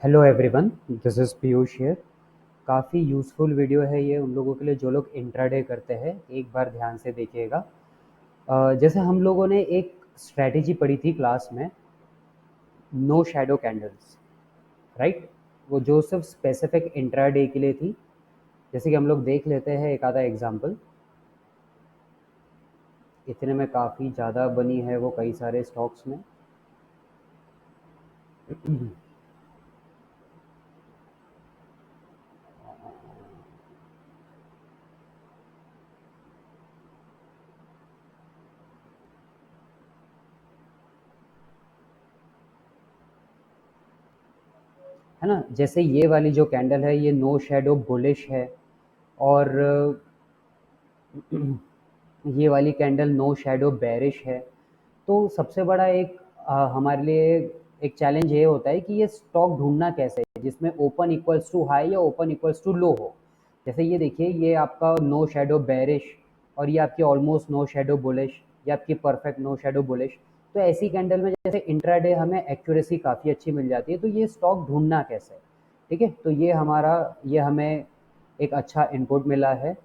Hello everyone, this is Piyush here. काफ़ी useful video है ये उन लोगों के लिए जो लोग इंट्राडे करते हैं। एक बार ध्यान से देखिएगा। जैसे हम लोगों ने एक स्ट्रैटेजी पढ़ी थी क्लास में, नो शैडो कैंडल्स, राइट। वो जो सिर्फ स्पेसिफिक इंट्राडे के लिए थी। जैसे कि हम लोग देख लेते हैं एक आधा एग्जांपल। इतने में काफ़ी ज़्यादा बनी है वो कई सारे स्टॉक्स में। है ना। जैसे ये वाली जो कैंडल है ये नो शैडो बुलिश है, और ये वाली कैंडल नो शैडो बेरिश है। तो सबसे बड़ा एक हमारे लिए एक चैलेंज ये होता है कि ये स्टॉक ढूंढना कैसे है जिसमें ओपन इक्वल्स टू हाई या ओपन इक्वल्स टू लो हो। जैसे ये देखिए, ये आपका नो शैडो बेरिश और ये आपकी ऑलमोस्ट नो शैडो बुलिश, ये आपकी परफेक्ट नो शैडो बुलिश। तो ऐसी कैंडल में जैसे इंट्राडे हमें एक्यूरेसी काफ़ी अच्छी मिल जाती है। तो ये स्टॉक ढूंढना कैसे, ठीक है। तो ये हमें एक अच्छा इनपुट मिला है।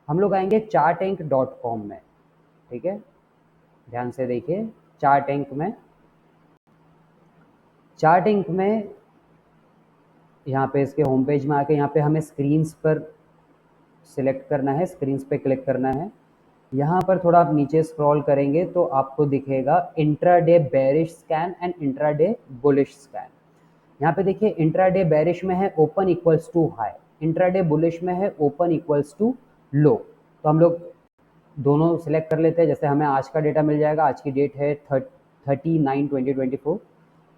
हम लोग आएंगे chartank.com में, ठीक है। ध्यान से देखिए, चार्ट इंक में यहाँ पे इसके होम पेज में आके यहाँ पे हमें स्क्रीन्स पर सिलेक्ट करना है, स्क्रीन्स पे क्लिक करना है। यहाँ पर थोड़ा आप नीचे स्क्रॉल करेंगे तो आपको दिखेगा intraday bearish scan and intraday bullish scan. यहाँ पे देखिए, इंट्राडे बेरिश में है open equals to high, intraday bullish में है ओपन इक्वल्स टू लो। तो हम लोग दोनों सिलेक्ट कर लेते हैं। जैसे हमें आज का डेटा मिल जाएगा, आज की डेट है 30/9/2024।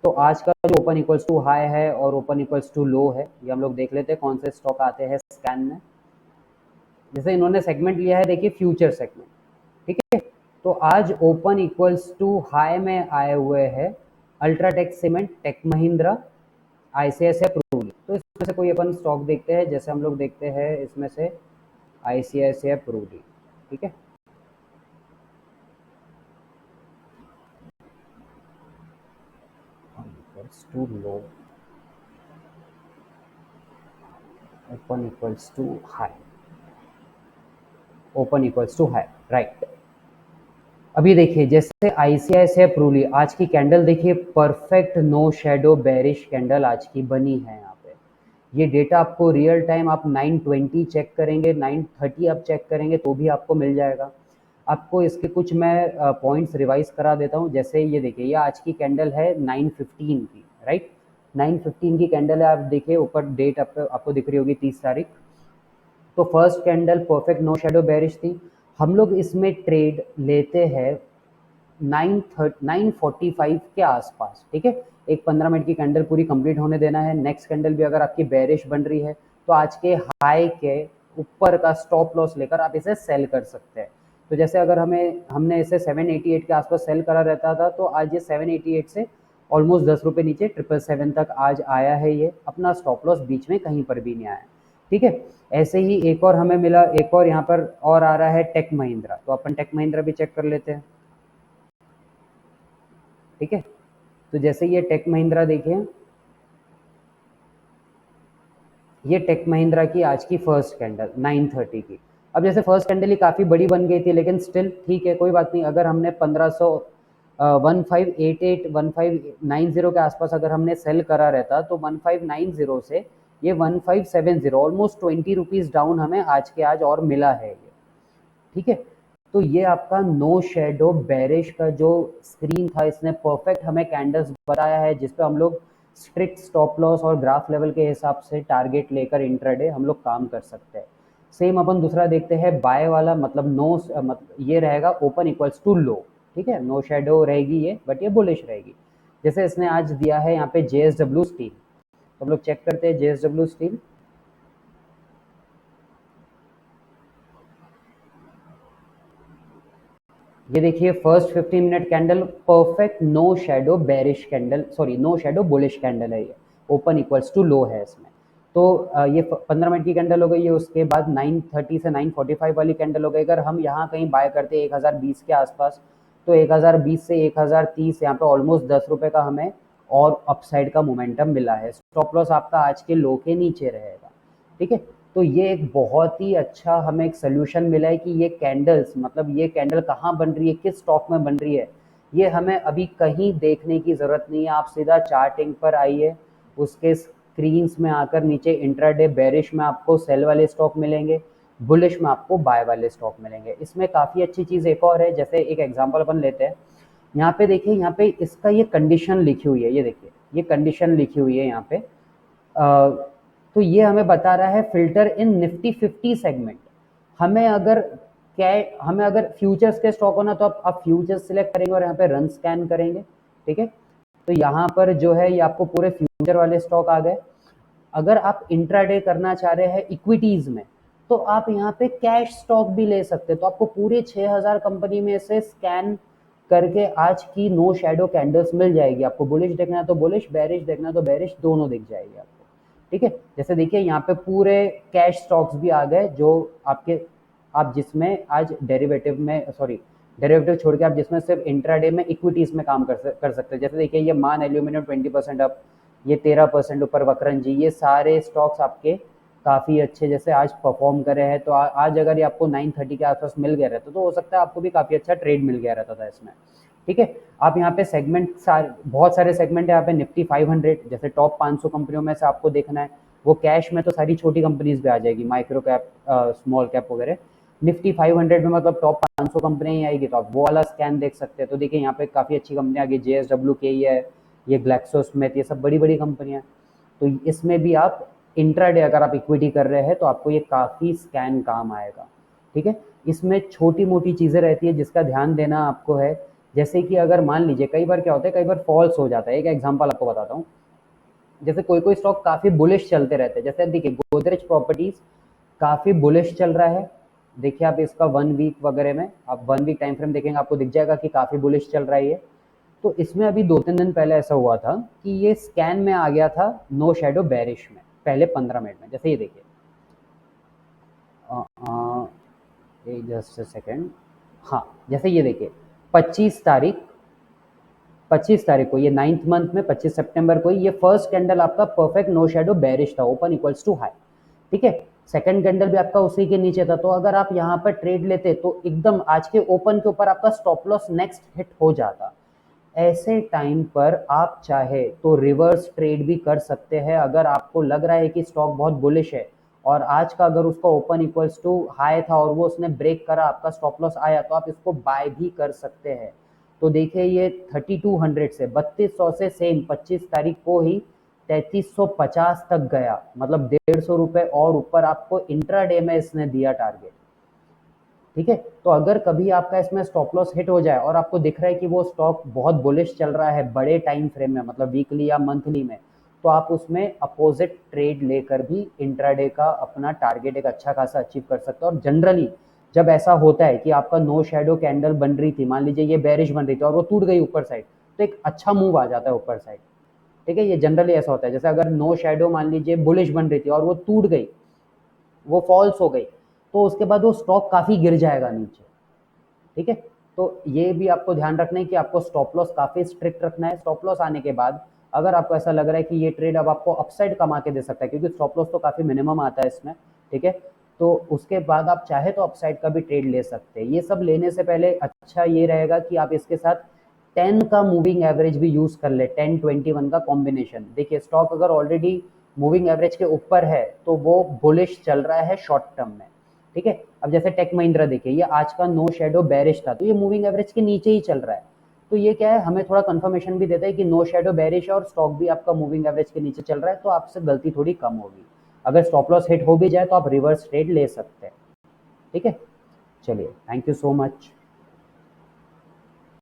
तो आज का जो ओपन इक्वल्स टू हाई है और ओपन इक्वल्स टू लो है, ये हम लोग देख लेते हैं कौन से स्टॉक आते हैं स्कैन में। जैसे इन्होंने सेगमेंट लिया है, देखिए फ्यूचर सेगमेंट, ठीक है। तो आज ओपन इक्वल्स टू हाई में आए हुए हैं UltraTech cement, Tech Mahindra, ICICI प्रूली। तो इसमें से कोई अपन स्टॉक देखते हैं। जैसे हम लोग देखते हैं इसमें से आईसीआईसीआई प्रूली, ठीक है। Equals to low, open equals to high, open equals to high, right. अभी देखिए, जैसे आईसीआईसीआई प्रूली आज की कैंडल देखिए, perfect no shadow bearish candle आज की बनी है यहाँ पे। ये डेटा आपको रियल टाइम आप 920 चेक करेंगे, 930 आप चेक करेंगे तो भी आपको मिल जाएगा। आपको इसके कुछ मैं पॉइंट्स रिवाइज करा देता हूँ। जैसे ये देखिए, ये आज की कैंडल है 915 की, राइट। 915 की कैंडल है। आप देखिए ऊपर डेट आपको दिख रही होगी, 30 तारीख। तो first candle perfect no shadow bearish थी। हम लोग इसमें ट्रेड लेते हैं 945 के आसपास, ठीक है। एक 15 मिनट की कैंडल पूरी कंप्लीट होने देना है। नेक्स्ट कैंडल भी अगर आपकी बेरिश बन रही है तो आज के हाई के ऊपर का स्टॉप लॉस लेकर आप इसे सेल कर सकते हैं। तो जैसे अगर हमने इसे 788 के आसपास सेल करा रहता था, तो आज ये 788 से ऑलमोस्ट 10 रुपये नीचे 777 तक आज आया है। ये अपना स्टॉप लॉस बीच में कहीं पर भी नहीं आया, ठीक है। ऐसे ही एक और हमें मिला, एक और यहाँ पर और आ रहा है टेक महिंद्रा। तो अपन टेक महिंद्रा भी चेक कर लेते हैं, ठीक है। तो जैसे ये टेक महिंद्रा देखिए, ये टेक महिंद्रा की आज की फर्स्ट कैंडल 930 की। अब जैसे फर्स्ट कैंडल ही काफ़ी बड़ी बन गई थी, लेकिन स्टिल ठीक है, कोई बात नहीं। अगर हमने 1500 1588 1590 के आसपास अगर हमने सेल करा रहता, तो 1590 से ये 1570 ऑलमोस्ट 20 रुपीज़ डाउन हमें आज के आज और मिला है ये, ठीक है। तो ये आपका नो शेडो बेरिश का जो स्क्रीन था, इसने परफेक्ट हमें कैंडल्स बताया है जिस पे हम लोग स्ट्रिक्ट स्टॉप लॉस और ग्राफ लेवल के हिसाब से टारगेट लेकर इंट्राडे हम लोग काम कर सकते हैं। सेम अपन दूसरा देखते हैं बाय वाला, मतलब ये रहेगा ओपन इक्वल्स टू लो, ठीक है। नो शेडो रहेगी ये, बट ये बुलिश रहेगी। जैसे इसने आज दिया है यहाँ पे जेएसडब्ल्यू स्टील। तो हम लोग चेक करते हैं जेएसडब्ल्यू स्टील। ये देखिए, first 15 minute candle perfect no shadow bearish candle, sorry no shadow bullish candle है ये। ओपन इक्वल्स टू लो है इसमें। तो ये 15 मिनट की कैंडल हो गई है। उसके बाद 930 से 945 वाली कैंडल हो गई। अगर हम यहाँ कहीं बाय करते हैं 1020 के आसपास, तो 1020 से 1030 यहाँ पे ऑलमोस्ट 10 रुपये का हमें और अपसाइड का मोमेंटम मिला है। स्टॉप लॉस आपका आज के लो के नीचे रहेगा, ठीक है। तो ये एक बहुत ही अच्छा हमें एक सोल्यूशन मिला है कि ये कैंडल्स, मतलब ये कैंडल कहाँ बन रही है, किस स्टॉक में बन रही है, ये हमें अभी कहीं देखने की ज़रूरत नहीं है। आप सीधा चार्टिंग पर आइए, उसके स्क्रीन्स में आकर नीचे इंट्राडे बेरिश में आपको सेल वाले स्टॉक मिलेंगे, बुलिश में आपको बाय वाले स्टॉक मिलेंगे। इसमें काफ़ी अच्छी चीज़ एक और है, जैसे एक एग्जांपल अपन लेते हैं। यहाँ पे देखिए, यहाँ पे इसका ये कंडीशन लिखी हुई है, ये देखिए ये कंडीशन लिखी हुई है यहाँ पे। तो ये हमें बता रहा है फिल्टर इन निफ्टी 50 सेगमेंट। हमें अगर क्या, हमें अगर फ्यूचर्स के स्टॉक होना तो आप फ्यूचर्स सिलेक्ट करेंगे और यहाँ पे रन स्कैन करेंगे, ठीक है। तो यहाँ पर जो है ये आपको पूरे फ्यूचर वाले स्टॉक आ गए। अगर आप इंट्राडे करना चाह रहे हैं इक्विटीज में, तो आप यहाँ पे कैश स्टॉक भी ले सकते हैं। तो आपको पूरे 6000 कंपनी में से स्कैन करके आज की नो शैडो कैंडल्स मिल जाएगी। आपको बुलिश देखना है तो बुलिश, बेरिश देखना है तो बेरिश, दोनों दिख जाएगी आपको, ठीक है। जैसे देखिए यहाँ पे पूरे कैश स्टॉक्स भी आ गए जो आपके, आप जिसमें आज डेरिवेटिव में, सॉरी डेरिवेटिव छोड़ के आप जिसमें सिर्फ इंट्राडे में इक्विटीज में काम कर सकते हैं। जैसे देखिए ये मान एल्यूमिनियम 20% अप, ये 13% ऊपर वक्रन जी, ये सारे स्टॉक्स आपके काफ़ी अच्छे जैसे आज परफॉर्म करे हैं। तो आज अगर ये आपको 930 के आसपास मिल गया रहता तो हो सकता है आपको भी काफ़ी अच्छा ट्रेड मिल गया रहता था इसमें, ठीक है। आप यहाँ पे सेगमेंट बहुत सारे सेगमेंट है यहाँ पे। निफ्टी 500 जैसे टॉप 500 कंपनियों में से आपको देखना है, वो कैश में तो सारी छोटी कंपनीज भी आ जाएगी, माइक्रो कैप, स्मॉल कैप वगैरह। निफ्टी 500 में मतलब टॉप 500 कंपनियां ही आएगी, तो आप वो वाला स्कैन देख सकते हैं। तो देखिए यहाँ पे काफ़ी अच्छी कंपनियां आ गई, JSW के ही है, ये ग्लैक्सोस्मिथ, ये सब बड़ी बड़ी कंपनियां। तो इसमें भी आप इंट्राडे अगर आप इक्विटी कर रहे हैं तो आपको ये काफ़ी स्कैन काम आएगा, ठीक है। इसमें छोटी मोटी चीज़ें रहती है जिसका ध्यान देना आपको है। जैसे कि अगर मान लीजिए कई बार क्या होता है, कई बार फॉल्स हो जाता है। एक एग्जांपल आपको बताता हूँ। जैसे कोई कोई स्टॉक काफ़ी बुलिश चलते रहते हैं, जैसे देखिए गोदरेज प्रॉपर्टीज काफ़ी बुलिश चल रहा है। देखिए आप इसका 1 वीक वगैरह में, आप 1 वीक टाइम फ्रेम देखेंगे आपको दिख जाएगा कि काफ़ी बुलिश चल रहा है ये। तो इसमें अभी 2-3 दिन पहले ऐसा हुआ था कि ये स्कैन में आ गया था नो शैडो बेरिश में, पहले 15 मिनट में। जैसे ये देखिए, जस्ट अ सेकेंड, हाँ जैसे ये देखिए 25 तारीख को, ये 9th मंथ में 25 सितंबर को ये फर्स्ट कैंडल आपका परफेक्ट नो शैडो बेरिश था, ओपन इक्वल्स टू हाई, ठीक है। सेकंड कैंडल भी आपका उसी के नीचे था। तो अगर आप यहाँ पर ट्रेड लेते तो एकदम आज के ओपन के ऊपर आपका स्टॉप लॉस नेक्स्ट हिट हो जाता। ऐसे टाइम पर आप चाहे तो रिवर्स ट्रेड भी कर सकते हैं। अगर आपको लग रहा है कि स्टॉक बहुत बुलिश है और आज का अगर उसका ओपन इक्वल्स टू हाई था और वो उसने ब्रेक करा, आपका स्टॉप लॉस आया, तो आप इसको बाय भी कर सकते हैं। तो देखिए ये 3200 से 3200 से सेम 25 तारीख को ही 3350 तक गया, मतलब 150 रुपए और ऊपर आपको इंट्राडे में इसने दिया टारगेट, ठीक है। तो अगर कभी आपका इसमें स्टॉप लॉस हिट हो जाए और आपको दिख रहा है कि वो स्टॉक बहुत बुलिश चल रहा है बड़े टाइम फ्रेम में, मतलब वीकली या मंथली में, तो आप उसमें अपोजिट ट्रेड लेकर भी इंट्राडे का अपना टारगेट एक अच्छा खासा अचीव कर सकते हो। और जनरली जब ऐसा होता है कि आपका नो शेडो कैंडल बन रही थी, मान लीजिए ये बेरिश बन रही थी और वो टूट गई ऊपर साइड, तो एक अच्छा मूव आ जाता है ऊपर साइड, ठीक है। ये जनरली ऐसा होता है। जैसे अगर नो शेडो मान लीजिए बुलिश बन रही थी और वो टूट गई, वो फॉल्स हो गई, तो उसके बाद वो स्टॉक काफ़ी गिर जाएगा नीचे, ठीक है। तो ये भी आपको ध्यान रखना है कि आपको स्टॉप लॉस काफ़ी स्ट्रिक्ट रखना है। स्टॉप लॉस आने के बाद अगर आपको ऐसा लग रहा है कि ये ट्रेड अब आपको अपसाइड कमा के दे सकता है, क्योंकि स्टॉप लॉस तो काफ़ी मिनिमम आता है इसमें, ठीक है, तो उसके बाद आप चाहे तो अपसाइड का भी ट्रेड ले सकते हैं। ये सब लेने से पहले अच्छा ये रहेगा कि आप इसके साथ 10 का मूविंग एवरेज भी यूज़ कर ले, 10-21 का कॉम्बिनेशन। देखिए स्टॉक अगर ऑलरेडी मूविंग एवरेज के ऊपर है तो वो बुलिश चल रहा है शॉर्ट टर्म में, ठीक है। अब जैसे टेक महिंद्रा देखिए, ये आज का नो शेडो बेरिश था, तो ये मूविंग एवरेज के नीचे ही चल रहा है। तो ये क्या है, हमें थोड़ा कंफर्मेशन भी देता है कि नो शेडो बेरिश है और स्टॉक भी आपका मूविंग एवरेज के नीचे चल रहा है, तो आपसे गलती थोड़ी कम होगी। अगर स्टॉप लॉस हिट हो भी जाए तो आप रिवर्स ट्रेड ले सकते हैं, ठीक है। चलिए, थैंक यू सो मच।